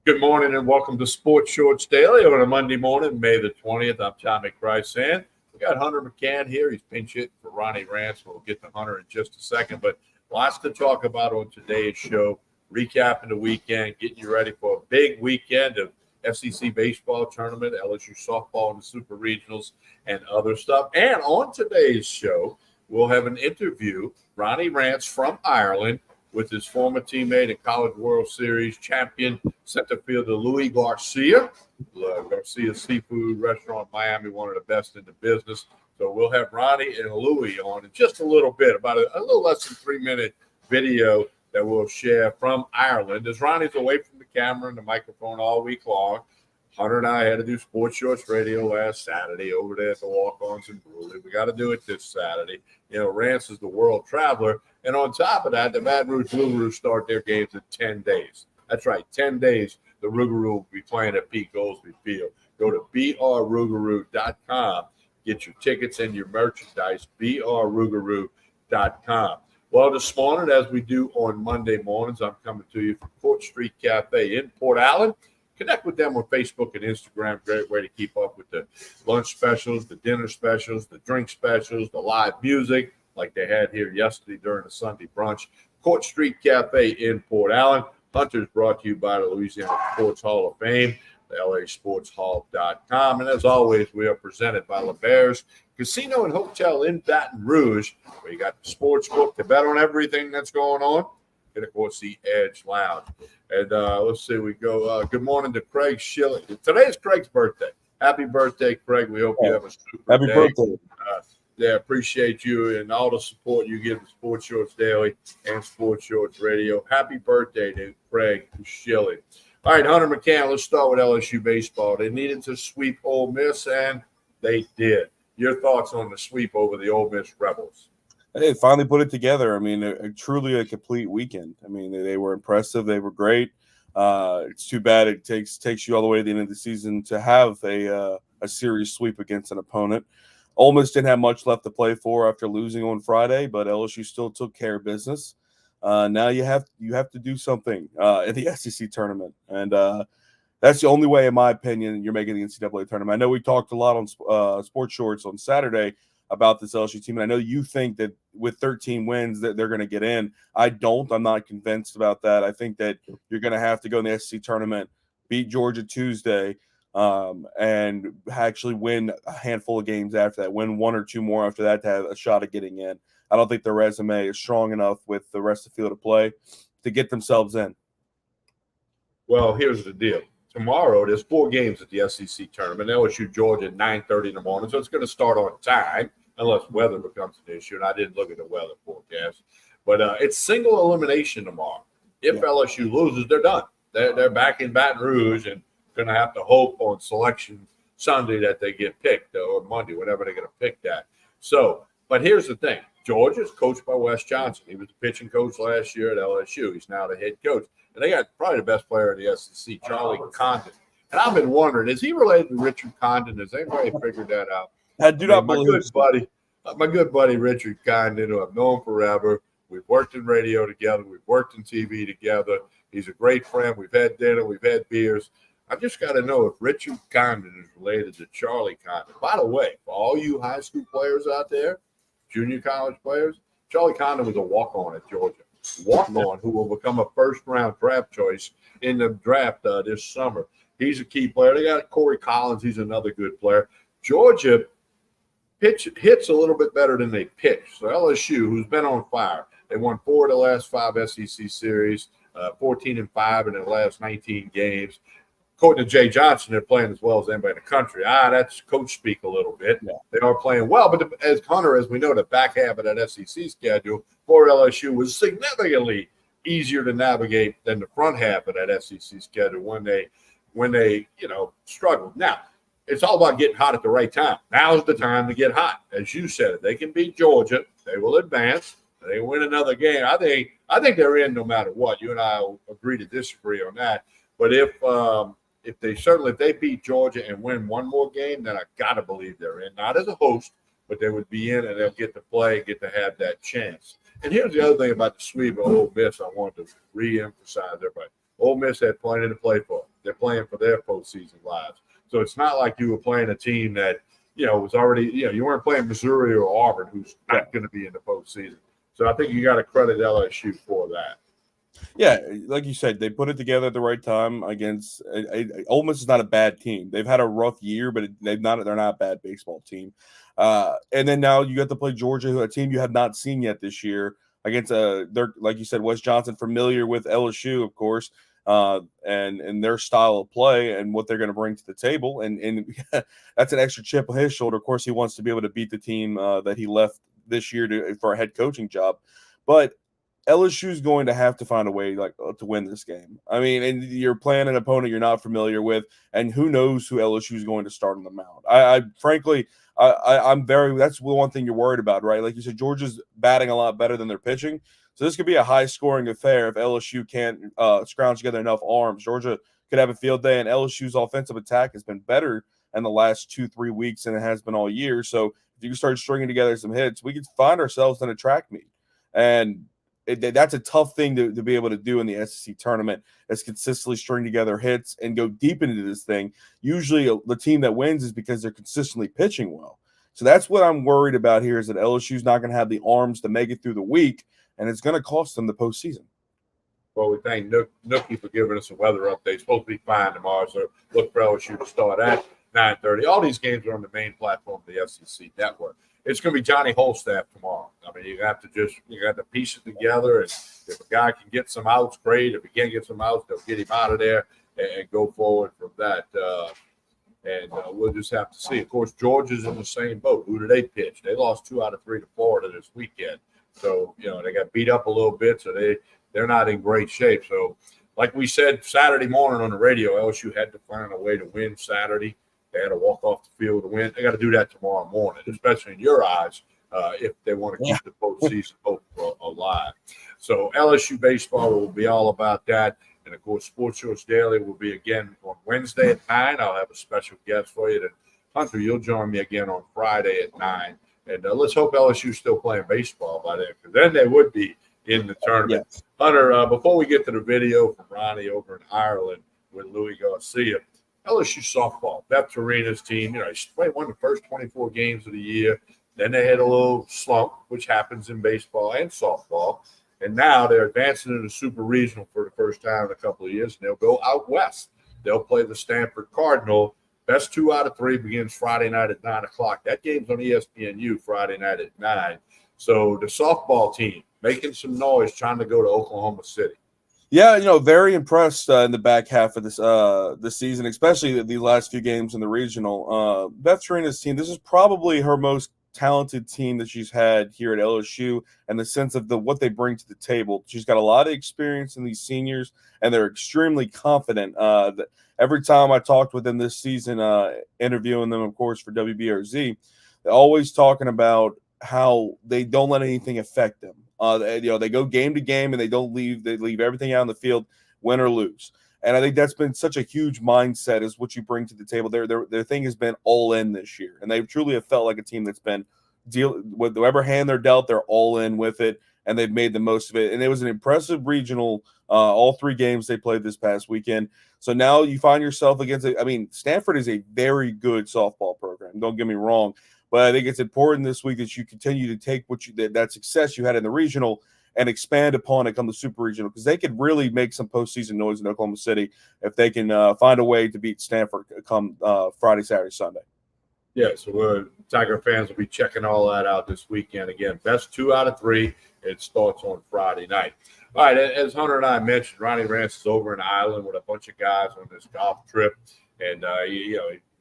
Good morning and welcome to Sports Shorts Daily on a Monday morning, May the 20th. I'm Tommy Chrysan. We got Hunter McCann here. He's pinch hitting for Ronnie Rance. We'll get to Hunter in just a second, but lots to talk about on today's show. Recapping the weekend, getting you ready for a big weekend of FCC baseball tournament, LSU softball and the Super Regionals, and other stuff. And on today's show, we'll have an interview, Ronnie Rance from Ireland, with his former teammate and College World Series champion center fielder Louis Garcia. Garcia Seafood Restaurant in Miami, one of the best in the business. So we'll have Ronnie and Louis on in just a little bit, about a little less than 3-minute video that we'll share from Ireland. As Ronnie's away from the camera and the microphone all week long, Hunter and I had to do Sports Shorts Radio last Saturday over there at the Walk-Ons in Brewley. We got to do it this Saturday. You know, Rance is the world traveler. And on top of that, the Baton Rouge Rougarou start their games in 10 days. That's right, 10 days. The Rougarou will be playing at Pete Goldsby Field. Go to brrougarou.com. Get your tickets and your merchandise, brrougarou.com. Well, this morning, as we do on Monday mornings, I'm coming to you from Court Street Cafe in Port Allen. Connect with them on Facebook and Instagram. Great way to keep up with the lunch specials, the dinner specials, the drink specials, the live music like they had here yesterday during the Sunday brunch. Court Street Cafe in Port Allen. Hunter's brought to you by the Louisiana Sports Hall of Fame, the LASportsHall.com. And as always, we are presented by LeBear's Casino and Hotel in Baton Rouge, where you got the sports book to bet on everything that's going on. And, of course, the Edge Lounge. And let's see, we go. Good morning to Craig Schilling. Today is Craig's birthday. Happy birthday, Craig. We hope you have a super Happy day. birthday. Appreciate you and all the support you give to Sports Shorts Daily and Sports Shorts Radio. Happy birthday to Craig Schilling. All right, Hunter McCann, let's start with LSU baseball. They needed to sweep Ole Miss, and they did. Your thoughts on the sweep over the Ole Miss Rebels? They finally put it together. I mean, truly a complete weekend. I mean, they were impressive. They were great. It's too bad it takes you all the way to the end of the season to have a serious sweep against an opponent. Ole Miss didn't have much left to play for after losing on Friday, but LSU still took care of business. Now you have to do something in the SEC tournament, and that's the only way, in my opinion, you're making the NCAA tournament. I know we talked a lot on Sports Shorts on Saturday about this LSU team, and I know you think that with 13 wins that they're going to get in. I don't. I'm not convinced about that. I think that you're going to have to go in the SEC tournament, beat Georgia Tuesday, and actually win a handful of games after that, win one or two more after that to have a shot at getting in. I don't think their resume is strong enough with the rest of the field to play to get themselves in. Well, here's the deal. Tomorrow, there's 4 games at the SEC tournament. LSU, Georgia, at 9:30 in the morning. So it's going to start on time unless weather becomes an issue. And I didn't look at the weather forecast. But it's single elimination tomorrow. If LSU loses, they're done. They're back in Baton Rouge and going to have to hope on selection Sunday that they get picked, or Monday, whenever they're going to pick that. So, but here's the thing. Georgia's coached by Wes Johnson. He was the pitching coach last year at LSU. He's now the head coach. And they got probably the best player in the SEC, Charlie Condon. And I've been wondering, is he related to Richard Condon? Has anybody figured that out? I do not believe my good buddy Richard Condon, who I've known forever. We've worked in radio together. We've worked in TV together. He's a great friend. We've had dinner. We've had beers. I've just got to know if Richard Condon is related to Charlie Condon. By the way, for all you high school players out there, junior college players, Charlie Condon was a walk-on at Georgia. Walk-on who will become a first-round draft choice in the draft this summer. He's a key player. They got Corey Collins. He's another good player. Georgia hits a little bit better than they pitch. So LSU, who's been on fire, they won 4 of the last 5 SEC series, 14-5 in their last 19 games. According to Jay Johnson, they're playing as well as anybody in the country. That's coach speak a little bit. Yeah. They are playing well, but as Hunter, as we know, the back half of that SEC schedule for LSU was significantly easier to navigate than the front half of that SEC schedule when they struggled. Now, it's all about getting hot at the right time. Now's the time to get hot. As you said, if they can beat Georgia, they will advance. They win another game. I think they're in no matter what. You and I will agree to disagree on that. But if they beat Georgia and win one more game, then I gotta believe they're in. Not as a host, but they would be in and they'll get to play, get to have that chance. And here's the other thing about the sweep of Ole Miss I want to re-emphasize everybody. Ole Miss had plenty to play for. They're playing for their postseason lives. So it's not like you were playing a team that, was already, you weren't playing Missouri or Auburn, who's not going to be in the postseason. So I think you got to credit LSU for that. Yeah, like you said, they put it together at the right time against Ole Miss is not a bad team. They've had a rough year, but they're not a bad baseball team. And then now you got to play Georgia, a team you have not seen yet this year against they're like you said, Wes Johnson, familiar with LSU, of course, and their style of play and what they're going to bring to the table. And that's an extra chip on his shoulder. Of course, he wants to be able to beat the team that he left this year for a head coaching job, but LSU is going to have to find a way to win this game. I mean, and you're playing an opponent you're not familiar with, and who knows who LSU is going to start on the mound. I'm very. That's the one thing you're worried about, right? Like you said, Georgia's batting a lot better than they're pitching, so this could be a high-scoring affair if LSU can't scrounge together enough arms. Georgia could have a field day, and LSU's offensive attack has been better in the last 2-3 weeks than it has been all year. So if you can start stringing together some hits, we could find ourselves in a track meet, and that's a tough thing to be able to do in the SEC tournament, is consistently string together hits and go deep into this thing. Usually the team that wins is because they're consistently pitching well. So that's what I'm worried about here, is that LSU's not going to have the arms to make it through the week, and it's going to cost them the postseason. Well, we thank Nookie for giving us a weather update. It's supposed to be fine tomorrow, so look for LSU to start at 9:30. All these games are on the main platform of the SEC network. It's going to be Johnny Holstaff tomorrow. I mean, you have to piece it together. And if a guy can get some outs, great. If he can't get some outs, they'll get him out of there and go forward from that. We'll just have to see. Of course, Georgia's in the same boat. Who do they pitch? They lost 2 out of 3 to Florida this weekend. So, they got beat up a little bit. So they're not in great shape. So, like we said Saturday morning on the radio, LSU had to find a way to win Saturday. They had to walk off the field to win. They got to do that tomorrow morning, especially in your eyes, if they want to keep the postseason hope alive. So LSU baseball will be all about that. And, of course, Sports Source Daily will be again on Wednesday at 9. I'll have a special guest for you. Hunter, you'll join me again on Friday at 9. And let's hope LSU's still playing baseball by then, because then they would be in the tournament. Yes. Hunter, before we get to the video from Ronnie over in Ireland with Louis Garcia, LSU softball, Beth Torina's team, they won the first 24 games of the year. Then they had a little slump, which happens in baseball and softball. And now they're advancing to the Super Regional for the first time in a couple of years, and they'll go out west. They'll play the Stanford Cardinal. Best 2 out of 3 begins Friday night at 9 o'clock. That game's on ESPNU Friday night at 9. So the softball team making some noise trying to go to Oklahoma City. Yeah, very impressed in the back half of this season, especially the last few games in the regional. Beth Torina's team, this is probably her most talented team that she's had here at LSU, and the sense of what they bring to the table. She's got a lot of experience in these seniors, and they're extremely confident. That every time I talked with them this season, interviewing them, of course, for WBRZ, they're always talking about how they don't let anything affect them. They go game to game and they leave everything out on the field, win or lose. And I think that's been such a huge mindset, is what you bring to the table. Their thing has been all in this year, and they truly have felt like a team that's been with whatever hand they're dealt, they're all in with it, and they've made the most of it. And it was an impressive regional, all 3 games they played this past weekend. So now you find yourself against Stanford is a very good softball program. Don't get me wrong. But I think it's important this week that you continue to take that success you had in the regional and expand upon it come the super regional, because they could really make some postseason noise in Oklahoma City if they can find a way to beat Stanford come Friday, Saturday, Sunday. Yeah, so Tiger fans will be checking all that out this weekend. Again, best 2 out of 3. It starts on Friday night. All right, as Hunter and I mentioned, Ronnie Rance is over in Ireland with a bunch of guys on this golf trip. And,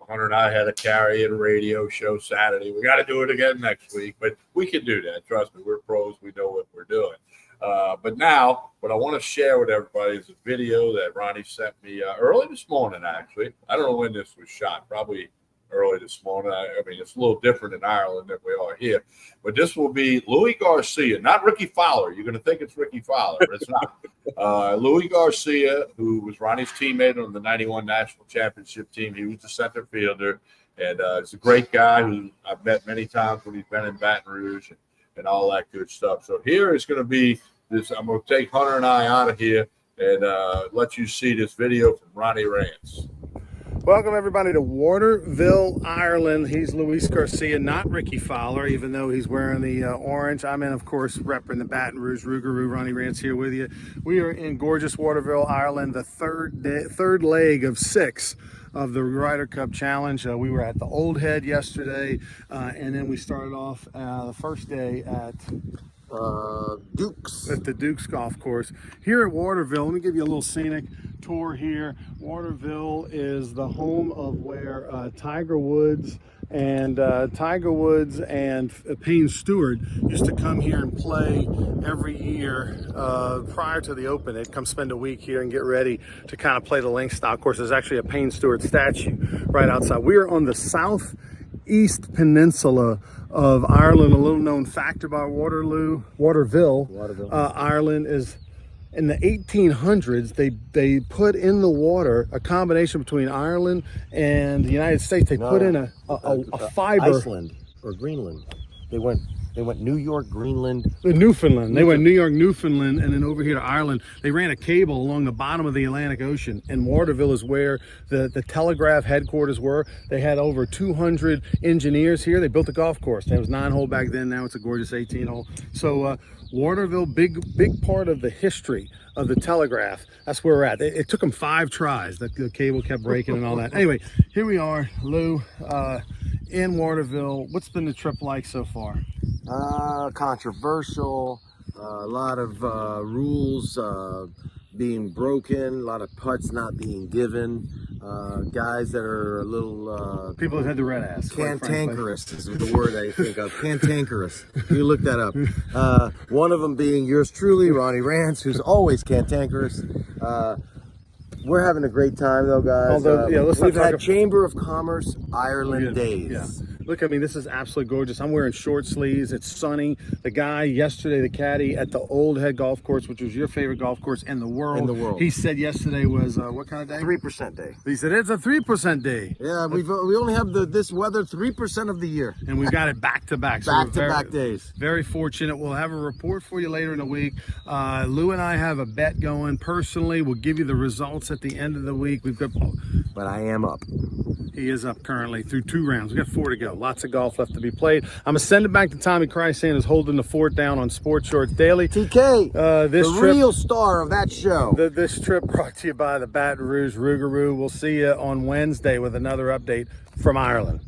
Hunter and I had a carry at a radio show Saturday. We got to do it again next week, but we can do that. Trust me, we're pros. We know what we're doing. But now what I want to share with everybody is a video that Ronnie sent me early this morning, actually. I don't know when this was shot, probably early this morning. I mean, it's a little different in Ireland than we are here. But this will be Louis Garcia, not Ricky Fowler. You're going to think it's Ricky Fowler, but it's not. Louis Garcia, who was Ronnie's teammate on the 91 National Championship team. He was the center fielder. And he's a great guy who I've met many times when he's been in Baton Rouge and all that good stuff. So here is going to be this. I'm going to take Hunter and I out of here, and let you see this video from Ronnie Rance. Welcome, everybody, to Waterville, Ireland. He's Luis Garcia, not Ricky Fowler, even though he's wearing the orange. I'm in, of course, repping the Baton Rouge Rougarou. Ronnie Rance here with you. We are in gorgeous Waterville, Ireland, the third leg of 6 of the Ryder Cup Challenge. We were at the Old Head yesterday, and then we started off the first day at Dukes. At the Dukes Golf Course here at Waterville. Let me give you a little scenic tour here. Waterville is the home of where Tiger Woods and Payne Stewart used to come here and play every year prior to the Open. They'd come spend a week here and get ready to kind of play the links style. Of course, there's actually a Payne Stewart statue right outside. We are on the southeast peninsula of Ireland. A little known fact about Waterville. Ireland is, in the 1800s, they put in the water a combination between Ireland and the United States. They put in a fiber. Iceland or Greenland. They went New York, Greenland. Newfoundland. They went New York, Newfoundland, and then over here to Ireland. They ran a cable along the bottom of the Atlantic Ocean, and Waterville is where the telegraph headquarters were. They had over 200 engineers here. They built a golf course. It was 9-hole back then. Now it's a gorgeous 18-hole. So Waterville, big part of the history of the telegraph. That's where we're at. It took them 5 tries. The cable kept breaking and all that. Anyway, here we are, Lou, in Waterville. What's been the trip like so far? Controversial, a lot of rules being broken, a lot of putts not being given, guys that are a little People that had the red ass. cantankerous is the word I think of. Cantankerous. You look that up. One of them being yours truly, Ronnie Rance, who's always cantankerous. We're having a great time though, guys. Although, we've had Chamber of Commerce Ireland days. Yeah. Look, I mean, this is absolutely gorgeous. I'm wearing short sleeves. It's sunny. The guy yesterday, the caddy at the Old Head Golf Course, which was your favorite golf course in the world. He said yesterday was what kind of day? 3% day. He said it's a 3% day. Yeah, we only have this weather 3% of the year. And we've got it back to back. Back to back days. Very fortunate. We'll have a report for you later in the week. Lou and I have a bet going personally. We'll give you the results at the end of the week. But I am up. He is up currently through 2 rounds. We got 4 to go. Lots of golf left to be played. I'm gonna send it back to Tommy Chrysan, who's holding the fort down on Sports Shorts Daily. TK, this the trip, real star of that show. This trip brought to you by the Baton Rouge Rougarou. We'll see you on Wednesday with another update from Ireland.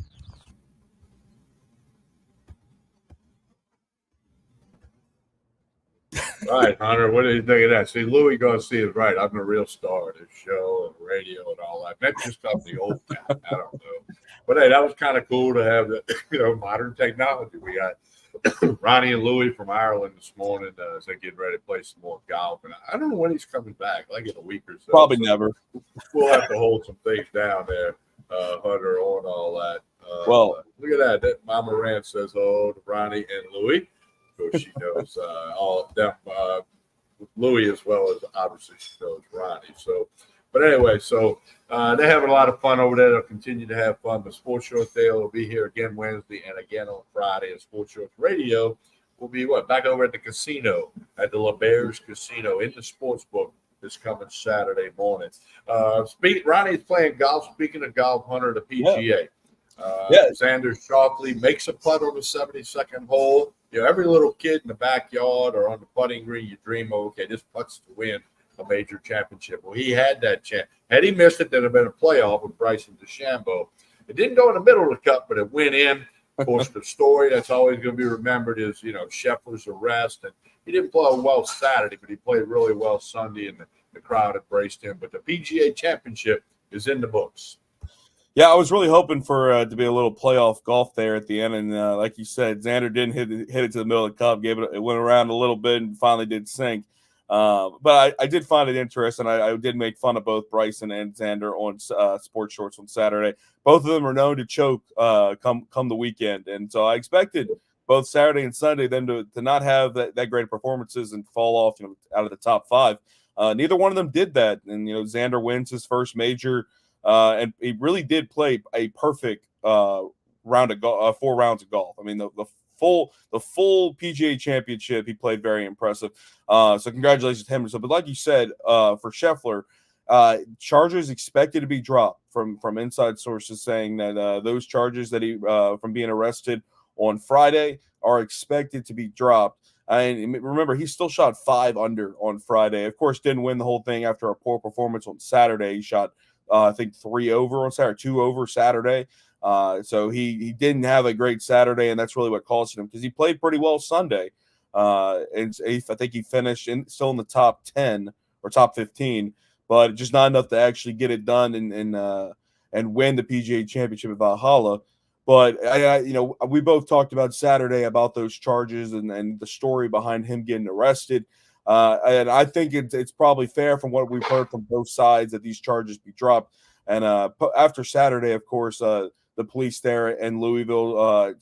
All right, Hunter, what do you think of that? See, Louis Garcia is right. I'm the real star of this show and radio and all that. That's just off the old guy. I don't know. But hey, that was kind of cool to have the modern technology. We got Ronnie and Louis from Ireland this morning as they get ready to play some more golf. And I don't know when he's coming back, like in a week or so. Probably never. We'll have to hold some things down there, Hunter, on all that. Well, look at that. That Mama Rance says hello to Ronnie and Louis. Of course, she knows all of them, Louis, as well as obviously she knows Ronnie. So, but anyway, so they're having a lot of fun over there. They'll continue to have fun. The Sports Shorts Day will be here again Wednesday and again on Friday. And Sports Shorts Radio will be back over at the casino at the LeBears Casino in the sports book this coming Saturday morning. Ronnie's playing golf. Speaking of golf, Hunter, the PGA. Xander Schauffele makes a putt on the 72nd hole. Every little kid in the backyard or on the putting green, you dream of, okay, this putt's to win a major championship. Well, he had that chance. Had he missed it, there'd have been a playoff with Bryson DeChambeau. It didn't go in the middle of the cup, but it went in. Of course, the story that's always going to be remembered is, Scheffler's arrest. And he didn't play well Saturday, but he played really well Sunday, and the crowd embraced him. But the PGA Championship is in the books. Yeah, I was really hoping for to be a little playoff golf there at the end, and like you said, Xander didn't hit it to the middle of the cup. It went around a little bit and finally did sink. But I did find it interesting. I did make fun of both Bryson and Xander on Sports Shorts on Saturday. Both of them are known to choke come the weekend, and so I expected both Saturday and Sunday them to not have that great of performances and fall off out of the top 5. Neither one of them did that, and Xander wins his first major. And he really did play a perfect 4 rounds of golf. I mean, the the full PGA Championship. He played very impressive. So congratulations to him. So, but like you said, for Scheffler, charges expected to be dropped from inside sources saying that those charges that he from being arrested on Friday are expected to be dropped. And remember, he still shot 5 under on Friday. Of course, didn't win the whole thing after a poor performance on Saturday. He shot, I think, 3 over on Saturday, 2 over Saturday. So he didn't have a great Saturday, and that's really what cost him because he played pretty well Sunday. And I think he finished still in the top 10 or top 15, but just not enough to actually get it done and win the PGA Championship at Valhalla. But we both talked about Saturday about those charges and the story behind him getting arrested. And I think it's probably fair from what we've heard from both sides that these charges be dropped. And after Saturday, of course, the police there in Louisville,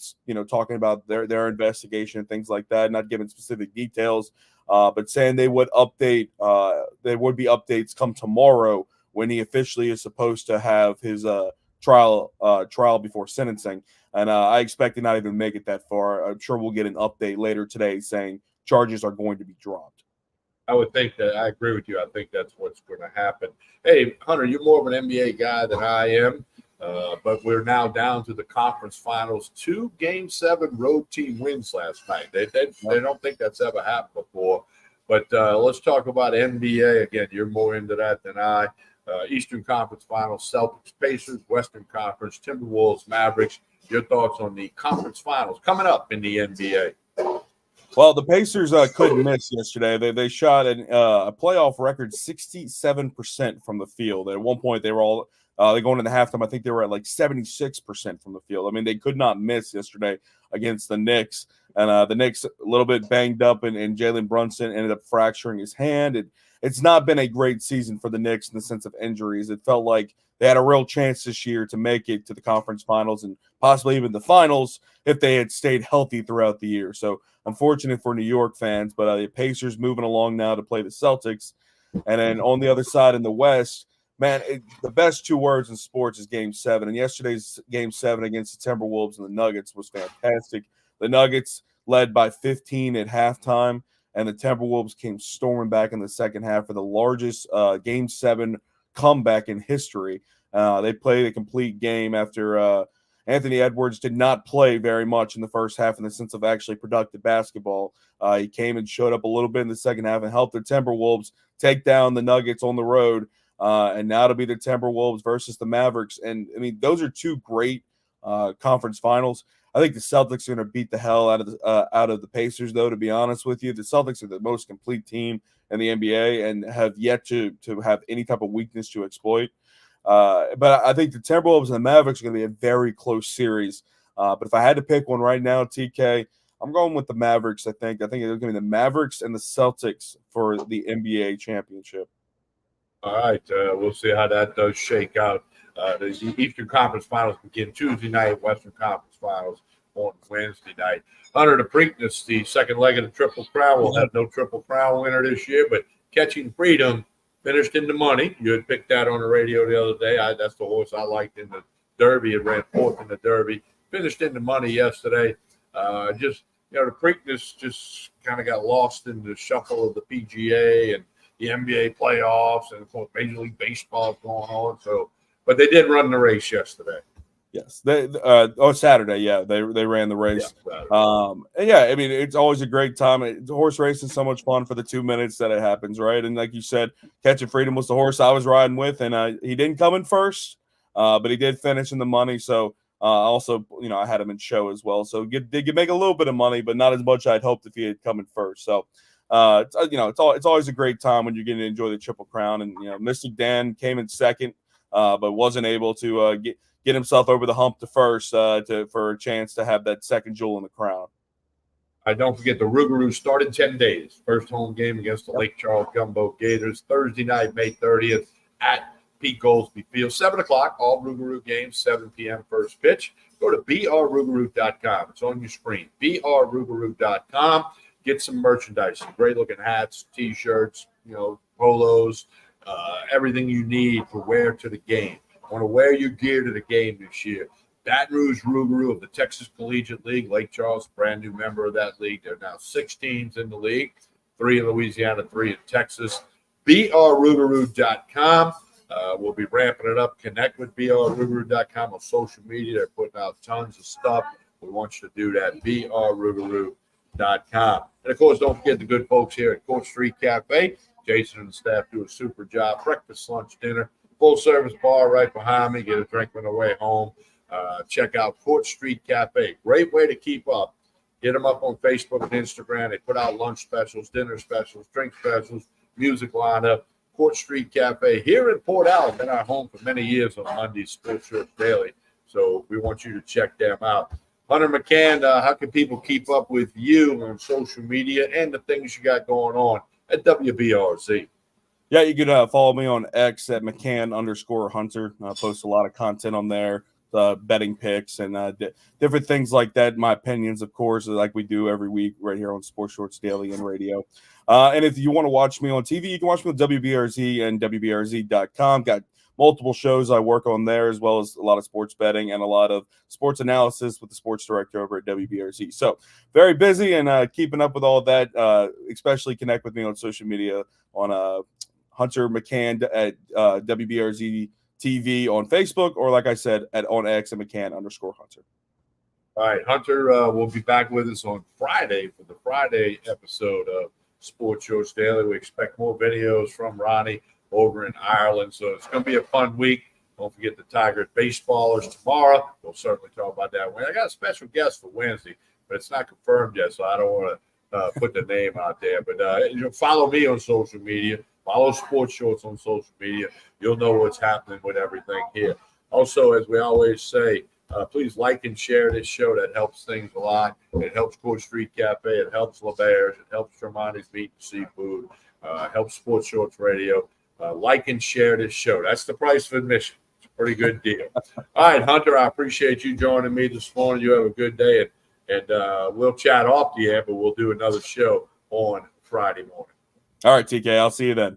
talking about their investigation and things like that, not giving specific details, but saying they would update. There would be updates come tomorrow when he officially is supposed to have his trial before sentencing. And I expect to not even make it that far. I'm sure we'll get an update later today saying charges are going to be dropped. I would think that I agree with you. I think that's what's going to happen. Hey, Hunter, you're more of an NBA guy than I am, but we're now down to the conference finals. 2 Game 7 road team wins last night. They don't think that's ever happened before. But let's talk about NBA. Again, you're more into that than I. Eastern Conference Finals, Celtics, Pacers, Western Conference, Timberwolves, Mavericks. Your thoughts on the conference finals coming up in the NBA? Well, the Pacers couldn't miss yesterday. They shot a playoff record 67% from the field. At one point, they were all they going into halftime. I think they were at like 76% from the field. I mean, they could not miss yesterday against the Knicks. And the Knicks a little bit banged up, and Jalen Brunson ended up fracturing his hand. It's not been a great season for the Knicks in the sense of injuries. It felt like they had a real chance this year to make it to the conference finals and possibly even the finals if they had stayed healthy throughout the year. So unfortunate for New York fans, but the Pacers moving along now to play the Celtics. And then on the other side in the West, man, the best 2 words in sports is Game 7. And yesterday's Game 7 against the Timberwolves and the Nuggets was fantastic. The Nuggets led by 15 at halftime, and the Timberwolves came storming back in the second half for the largest Game 7 comeback in history. They played a complete game after Anthony Edwards did not play very much in the first half in the sense of actually productive basketball. He came and showed up a little bit in the second half and helped the Timberwolves take down the Nuggets on the road. And now to be the Timberwolves versus the Mavericks. And, I mean, those are 2 great conference finals. I think the Celtics are going to beat the hell out of the Pacers, though, to be honest with you. The Celtics are the most complete team in the NBA and have yet to have any type of weakness to exploit. But I think the Timberwolves and the Mavericks are going to be a very close series. But if I had to pick one right now, TK, I'm going with the Mavericks, I think. I think it's going to be the Mavericks and the Celtics for the NBA championship. All right. We'll see how that does shake out. The Eastern Conference Finals begin Tuesday night, Western Conference Finals on Wednesday night. Hunter, the Preakness, the second leg of the Triple Crown. We'll have no Triple Crown winner this year, but Catching Freedom finished in the money. You had picked that on the radio the other day. That's the horse I liked in the Derby. It ran 4th in the Derby. Finished in the money yesterday. The Preakness just kind of got lost in the shuffle of the PGA and the NBA playoffs, and of course Major League Baseball is going on. So, but they did run the race yesterday. Yes, Saturday. Yeah, they ran the race. Yeah, I mean, it's always a great time. Horse racing is so much fun for the 2 minutes that it happens, right? And like you said, Catching Freedom was the horse I was riding with, and he didn't come in first, but he did finish in the money. So also, I had him in show as well. So they could make a little bit of money, but not as much I'd hoped if he had come in first. So. It's always a great time when you're getting to enjoy the Triple Crown, and Mystic Dan came in second, but wasn't able to get himself over the hump to first for a chance to have that second jewel in the crown. Don't forget the Rougarou started 10 days. First home game against the Lake Charles Gumbo Gators, Thursday night, May 30th at Pete Goolsbee Field, 7 o'clock. All Rougarou games, 7 p.m. first pitch. Go to brrougarou.com. It's on your screen. brrougarou.com. Get some merchandise, some great-looking hats, T-shirts, polos, everything you need to wear to the game. Want to wear your gear to the game this year. Baton Rouge Rougarou of the Texas Collegiate League. Lake Charles, brand new member of that league. There are now 6 teams in the league, 3 in Louisiana, 3 in Texas. brrougarou.com. We'll be ramping it up. Connect with brrougarou.com on social media. They're putting out tons of stuff. We want you to do that. brrougarou.com. And, of course, don't forget the good folks here at Court Street Cafe. Jason and the staff do a super job. Breakfast, lunch, dinner. Full-service bar right behind me. Get a drink on the way home. Check out Court Street Cafe. Great way to keep up. Get them up on Facebook and Instagram. They put out lunch specials, dinner specials, drink specials, music lineup. Court Street Cafe here in Port Allen. Been our home for many years on Mondays, Sports Church Daily. So we want you to check them out. Hunter McCann, how can people keep up with you on social media and the things you got going on at WBRZ? Yeah, you can follow me on X at McCann_Hunter. I post a lot of content on there, betting picks and different things like that. My opinions, of course, like we do every week right here on Sports Shorts Daily and radio. And if you want to watch me on TV, you can watch me on WBRZ and WBRZ.com. Got multiple shows I work on there, as well as a lot of sports betting and a lot of sports analysis with the sports director over at WBRZ. So very busy and keeping up with all that, especially connect with me on social media on Hunter McCann at WBRZ TV on Facebook, or like I said, on X at McCann_Hunter. All right, Hunter will be back with us on Friday for the Friday episode of Sports Shorts Daily. We expect more videos from Ronnie over in Ireland, so it's going to be a fun week. Don't forget the Tigers baseballers tomorrow. We'll certainly talk about that. I got a special guest for Wednesday, but it's not confirmed yet, so I don't want to put the name out there. But follow me on social media. Follow Sports Shorts on social media. You'll know what's happening with everything here. Also, as we always say, please like and share this show. That helps things a lot. It helps Court Street Cafe. It helps LeBairs. It helps Tremonti's Meat and Seafood. Helps Sports Shorts Radio. Like and share this show. That's the price of admission. It's a pretty good deal. All right, Hunter, I appreciate you joining me this morning. You have a good day, and we'll chat off the air, but we'll do another show on Friday morning. All right, TK, I'll see you then.